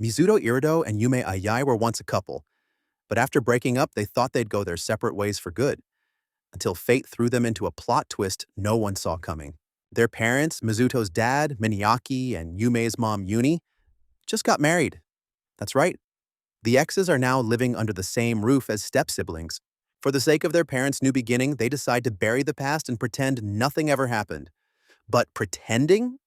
Mizuto Irido and Yume Ayai were once a couple, but after breaking up, they thought they'd go their separate ways for good, until fate threw them into a plot twist no one saw coming. Their parents, Mizuto's dad, Miniaki, and Yume's mom, Yuni, just got married. That's right. The exes are now living under the same roof as step-siblings. For the sake of their parents' new beginning, they decide to bury the past and pretend nothing ever happened. But pretending?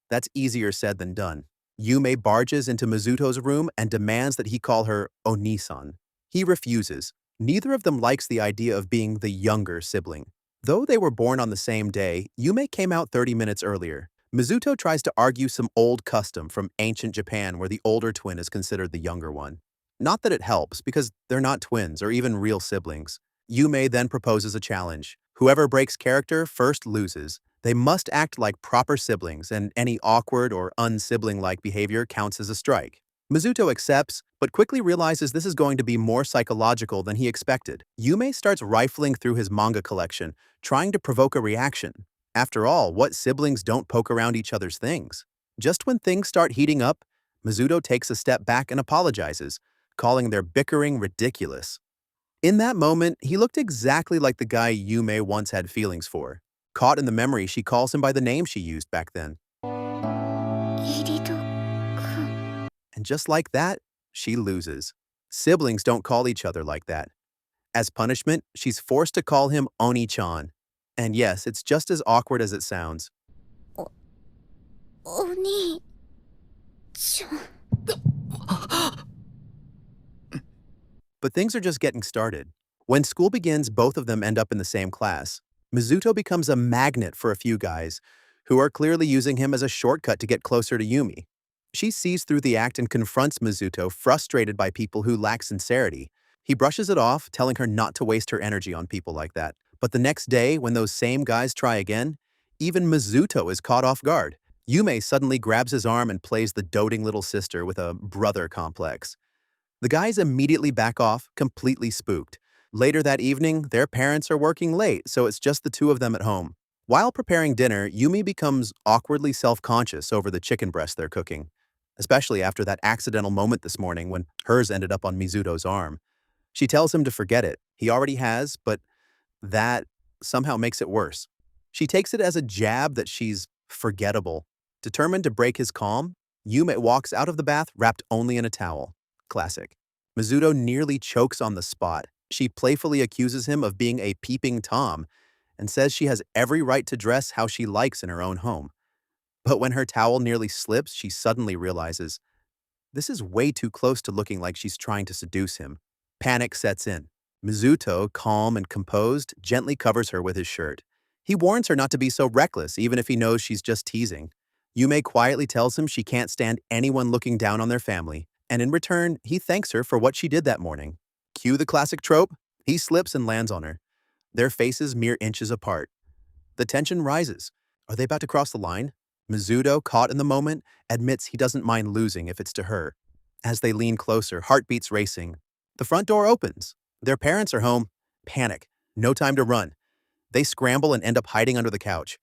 That's easier said than done. Yume barges into Mizuto's room and demands that he call her Onisan. He refuses. Neither of them likes the idea of being the younger sibling. Though they were born on the same day, Yume came out 30 minutes earlier. Mizuto tries to argue some old custom from ancient Japan where the older twin is considered the younger one. Not that it helps, because they're not twins or even real siblings. Yume then proposes a challenge. Whoever breaks character first loses. They must act like proper siblings, and any awkward or unsibling-like behavior counts as a strike. Mizuto accepts, but quickly realizes this is going to be more psychological than he expected. Yume starts rifling through his manga collection, trying to provoke a reaction. After all, what siblings don't poke around each other's things? Just when things start heating up, Mizuto takes a step back and apologizes, calling their bickering ridiculous. In that moment, he looked exactly like the guy Yume once had feelings for. Caught in the memory, she calls him by the name she used back then. And just like that, she loses. Siblings don't call each other like that. As punishment, she's forced to call him Oni-chan. And yes, it's just as awkward as it sounds. Oni-chan. But things are just getting started. When school begins, both of them end up in the same class. Mizuto becomes a magnet for a few guys, who are clearly using him as a shortcut to get closer to Yumi. She sees through the act and confronts Mizuto, frustrated by people who lack sincerity. He brushes it off, telling her not to waste her energy on people like that. But the next day, when those same guys try again, even Mizuto is caught off guard. Yume suddenly grabs his arm and plays the doting little sister with a brother complex. The guys immediately back off, completely spooked. Later that evening, their parents are working late, so it's just the two of them at home. While preparing dinner, Yumi becomes awkwardly self-conscious over the chicken breast they're cooking, especially after that accidental moment this morning when hers ended up on Mizuto's arm. She tells him to forget it. He already has, but that somehow makes it worse. She takes it as a jab that she's forgettable. Determined to break his calm, Yume walks out of the bath wrapped only in a towel. Classic. Mizuto nearly chokes on the spot. She playfully accuses him of being a peeping Tom and says she has every right to dress how she likes in her own home. But when her towel nearly slips, she suddenly realizes this is way too close to looking like she's trying to seduce him. Panic sets in. Mizuto, calm and composed, gently covers her with his shirt. He warns her not to be so reckless, even if he knows she's just teasing. Yume quietly tells him she can't stand anyone looking down on their family, and in return, he thanks her for what she did that morning. Cue the classic trope. He slips and lands on her, their faces mere inches apart. The tension rises. Are they about to cross the line? Mizuto, caught in the moment, admits he doesn't mind losing if it's to her. As they lean closer, heartbeats racing. The front door opens. Their parents are home. Panic. No time to run. They scramble and end up hiding under the couch.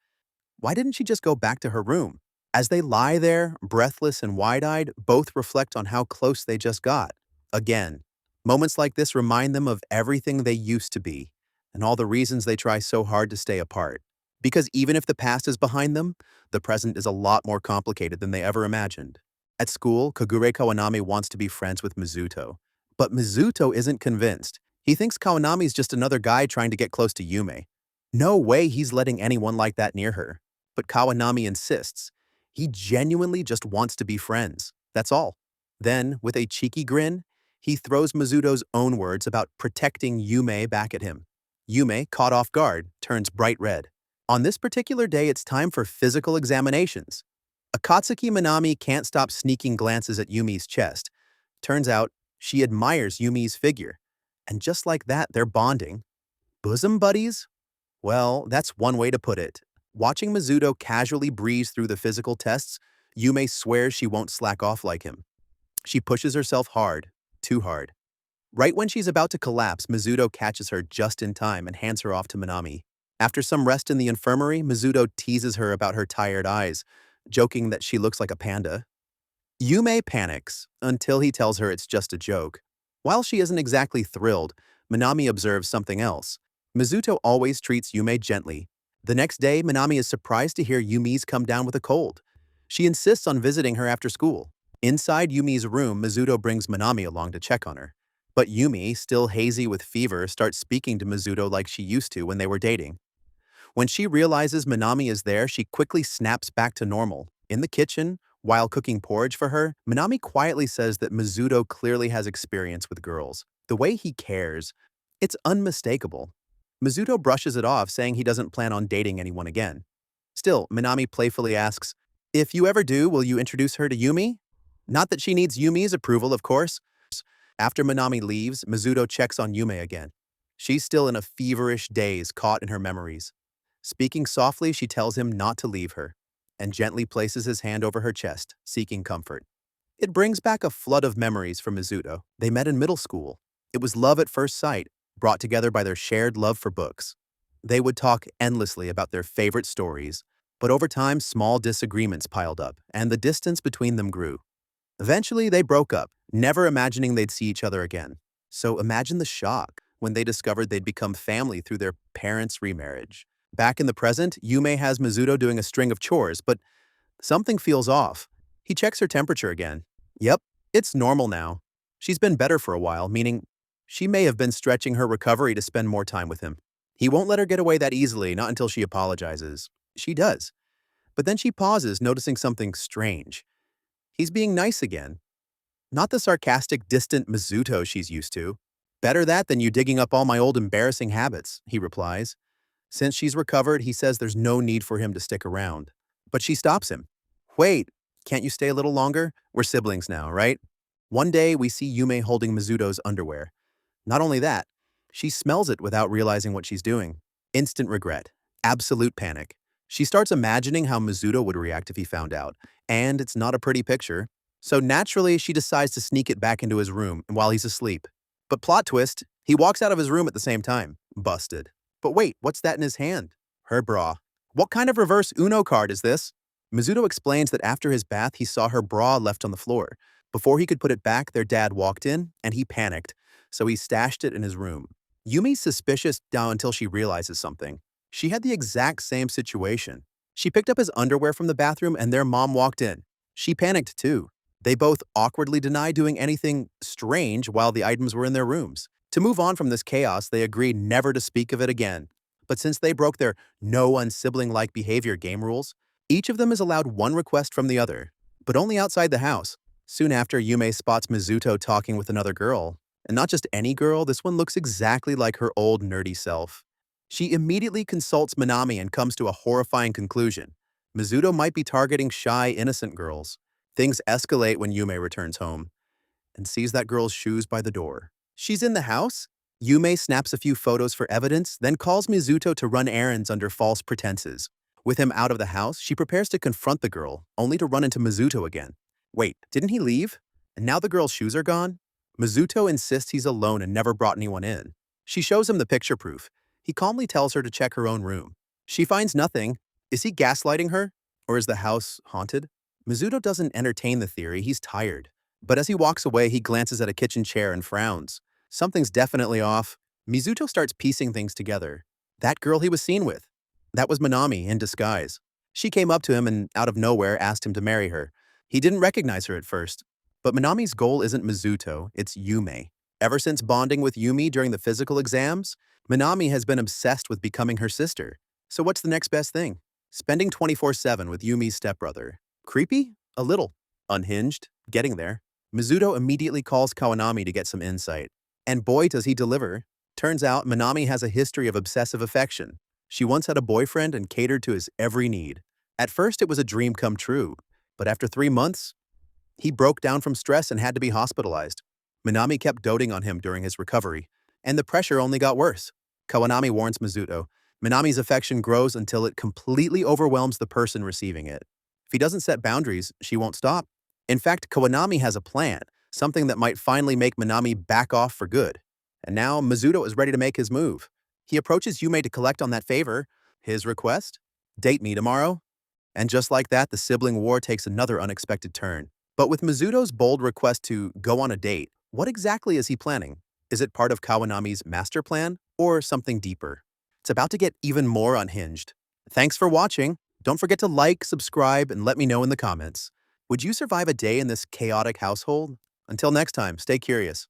Why didn't she just go back to her room? As they lie there, breathless and wide-eyed, both reflect on how close they just got. Again, moments like this remind them of everything they used to be, and all the reasons they try so hard to stay apart. Because even if the past is behind them, the present is a lot more complicated than they ever imagined. At school, Kagure Kawanami wants to be friends with Mizuto. But Mizuto isn't convinced. He thinks Kawanami's just another guy trying to get close to Yume. No way he's letting anyone like that near her. But Kawanami insists. He genuinely just wants to be friends. That's all. Then, with a cheeky grin, he throws Mizuto's own words about protecting Yume back at him. Yume, caught off guard, turns bright red. On this particular day, it's time for physical examinations. Akatsuki Minami can't stop sneaking glances at Yumi's chest. Turns out, she admires Yumi's figure. And just like that, they're bonding. Bosom buddies? Well, that's one way to put it. Watching Mizuto casually breeze through the physical tests, Yume swears she won't slack off like him. She pushes herself hard, too hard. Right when she's about to collapse, Mizuto catches her just in time and hands her off to Minami. After some rest in the infirmary, Mizuto teases her about her tired eyes, joking that she looks like a panda. Yume panics until he tells her it's just a joke. While she isn't exactly thrilled, Minami observes something else. Mizuto always treats Yume gently. The next day, Minami is surprised to hear Yumi's come down with a cold. She insists on visiting her after school. Inside Yumi's room, Mizuto brings Minami along to check on her. But Yumi, still hazy with fever, starts speaking to Mizuto like she used to when they were dating. When she realizes Minami is there, she quickly snaps back to normal. In the kitchen, while cooking porridge for her, Minami quietly says that Mizuto clearly has experience with girls. The way he cares, it's unmistakable. Mizuto brushes it off, saying he doesn't plan on dating anyone again. Still, Minami playfully asks, "If you ever do, will you introduce her to Yumi?" Not that she needs Yumi's approval, of course. After Minami leaves, Mizuto checks on Yume again. She's still in a feverish daze, caught in her memories. Speaking softly, she tells him not to leave her, and gently places his hand over her chest, seeking comfort. It brings back a flood of memories for Mizuto. They met in middle school. It was love at first sight, brought together by their shared love for books. They would talk endlessly about their favorite stories, but over time, small disagreements piled up, and the distance between them grew. Eventually, they broke up, never imagining they'd see each other again. So imagine the shock when they discovered they'd become family through their parents' remarriage. Back in the present, Yume has Mizuto doing a string of chores, but something feels off. He checks her temperature again. Yep, it's normal now. She's been better for a while, meaning she may have been stretching her recovery to spend more time with him. He won't let her get away that easily, not until she apologizes. She does. But then she pauses, noticing something strange. He's being nice again. Not the sarcastic, distant Mizuto she's used to. Better that than you digging up all my old embarrassing habits, he replies. Since she's recovered, he says there's no need for him to stick around. But she stops him. Wait, can't you stay a little longer? We're siblings now, right? One day, we see Yume holding Mizuto's underwear. Not only that, she smells it without realizing what she's doing. Instant regret. Absolute panic. She starts imagining how Mizuto would react if he found out, and it's not a pretty picture. So naturally, she decides to sneak it back into his room while he's asleep. But plot twist, he walks out of his room at the same time. Busted. But wait, what's that in his hand? Her bra. What kind of reverse Uno card is this? Mizuto explains that after his bath, he saw her bra left on the floor. Before he could put it back, their dad walked in, and he panicked, so he stashed it in his room. Yumi's suspicious now until she realizes something. She had the exact same situation. She picked up his underwear from the bathroom, and their mom walked in. She panicked too. They both awkwardly deny doing anything strange while the items were in their rooms. To move on from this chaos, they agreed never to speak of it again. But since they broke their no unsibling-like behavior game rules, each of them is allowed one request from the other, but only outside the house. Soon after, Yume spots Mizuto talking with another girl. And not just any girl, this one looks exactly like her old nerdy self. She immediately consults Minami and comes to a horrifying conclusion. Mizuto might be targeting shy, innocent girls. Things escalate when Yume returns home and sees that girl's shoes by the door. She's in the house? Yume snaps a few photos for evidence, then calls Mizuto to run errands under false pretenses. With him out of the house, she prepares to confront the girl, only to run into Mizuto again. Wait, didn't he leave? And now the girl's shoes are gone? Mizuto insists he's alone and never brought anyone in. She shows him the picture proof. He calmly tells her to check her own room. She finds nothing. Is he gaslighting her? Or is the house haunted? Mizuto doesn't entertain the theory, he's tired. But as he walks away, he glances at a kitchen chair and frowns. Something's definitely off. Mizuto starts piecing things together. That girl he was seen with. That was Minami in disguise. She came up to him and, out of nowhere, asked him to marry her. He didn't recognize her at first. But Minami's goal isn't Mizuto, it's Yume. Ever since bonding with Yumi during the physical exams, Minami has been obsessed with becoming her sister. So what's the next best thing? Spending 24/7 with Yumi's stepbrother. Creepy? A little. Unhinged? Getting there. Mizuto immediately calls Kawanami to get some insight. And boy, does he deliver. Turns out Minami has a history of obsessive affection. She once had a boyfriend and catered to his every need. At first, it was a dream come true. But after 3 months, he broke down from stress and had to be hospitalized. Minami kept doting on him during his recovery, and the pressure only got worse. Kawanami warns Mizuto, Minami's affection grows until it completely overwhelms the person receiving it. If he doesn't set boundaries, she won't stop. In fact, Kawanami has a plan, something that might finally make Minami back off for good. And now Mizuto is ready to make his move. He approaches Yume to collect on that favor. His request? Date me tomorrow? And just like that, the sibling war takes another unexpected turn. But with Mizuto's bold request to go on a date, what exactly is he planning? Is it part of Kawanami's master plan or something deeper? It's about to get even more unhinged. Thanks for watching. Don't forget to like, subscribe, and let me know in the comments. Would you survive a day in this chaotic household? Until next time, stay curious.